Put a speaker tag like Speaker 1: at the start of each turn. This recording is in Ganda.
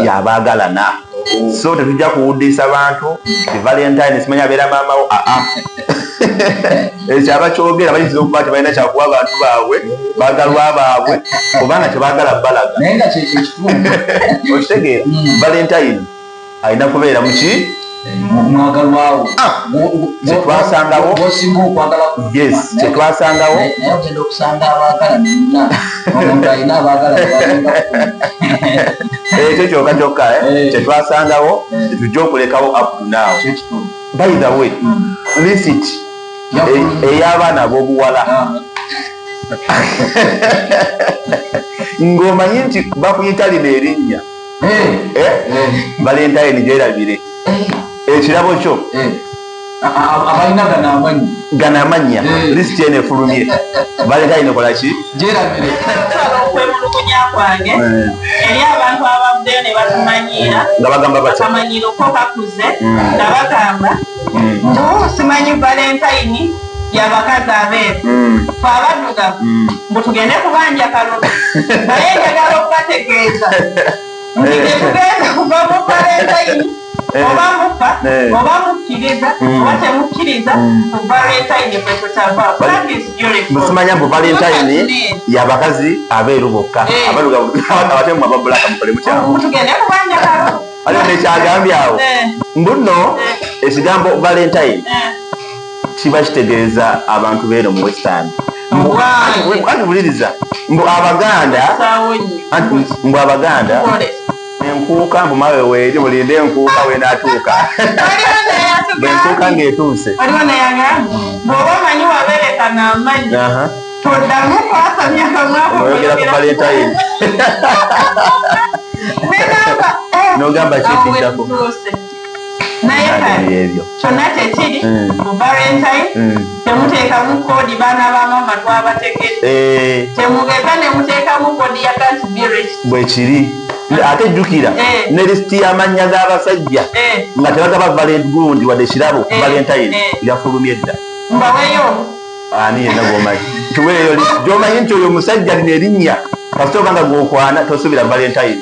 Speaker 1: yabaagalana. So tetujja kuwuddisa bantu ti Valentine simanya abeera maamawo ekyo abakyogera bayinza okuba tebalina kyakuwa abantu baabwe baagalwa baabwe kubanga tebaagala balaga okitegeera. Valentine alina kubeera muki
Speaker 2: mwagalwawo
Speaker 1: kyetwasangawo kyetwasangawo
Speaker 2: ogenda okusanga abaagala nina omuntu alina abaagala
Speaker 1: ekyo kyokka kyokka kyetwasangawo tujja okulekawo up to now. By the way, visit ey'abaana ab'obuwala ng'omanyi nti bakuyita lino erinnya Valentine gyerabire ekirabo kyo
Speaker 2: abalina
Speaker 1: gana amannya lisiti eno efulumye. Valentine kola ki
Speaker 2: gyerabire
Speaker 3: okwemulugunya kwange eri abantu ababuddeyo ne batumanyiira
Speaker 1: nga bagamba batya
Speaker 3: bamanyiira okwokakuze nga bagamba simanyi Valentine yabakazi abeeru fe abaddugavu mbu tugende kubanja kalulu naye njagala okubategeeza nti tetugenda kuva mu Valentine oba mufa oba mukkiriza oba temukkiriza ku Valentine ffe tutavaamu.
Speaker 1: musimanya mbu Valentine yabakazi abeeru bokka abaddugavu abatemu ababulaka mukole mukyamu
Speaker 3: tugende kubanja kalulu
Speaker 1: aliwo nekyagambye awo mbu nno ekigambo Valentine kiba kitegeeza abantu beero mu Western. Wuliriza mbu Abaganda enkuuka mbu mawe weeri mulinde enkuuka wenaatuuka bwenkuuka ng'etuuse
Speaker 3: waliwo nayagamba bw'oba omanyi wabeerekana amanyi toddamu kwasamya
Speaker 1: kamwakoyogera ku Valentine n'ogamba kyekiddako
Speaker 3: naye kale kyonna kyekiri mu Valentine temuteekamu koodi baana bamama twabategedde temugeza ne muteekamu koodi ya bwe
Speaker 1: kiri. Ate jjukira ne lisiti y'amannya g'abasajja nga tebagaba Valent gundi wadde kirabo Valentine yafulumye dda.
Speaker 3: Mbaweyo
Speaker 1: ani yenna gwomanyi tuweeyo gy'omanyi nti oyo musajja lino erinnya kasita obanga gw'okwana tosubira Valentine.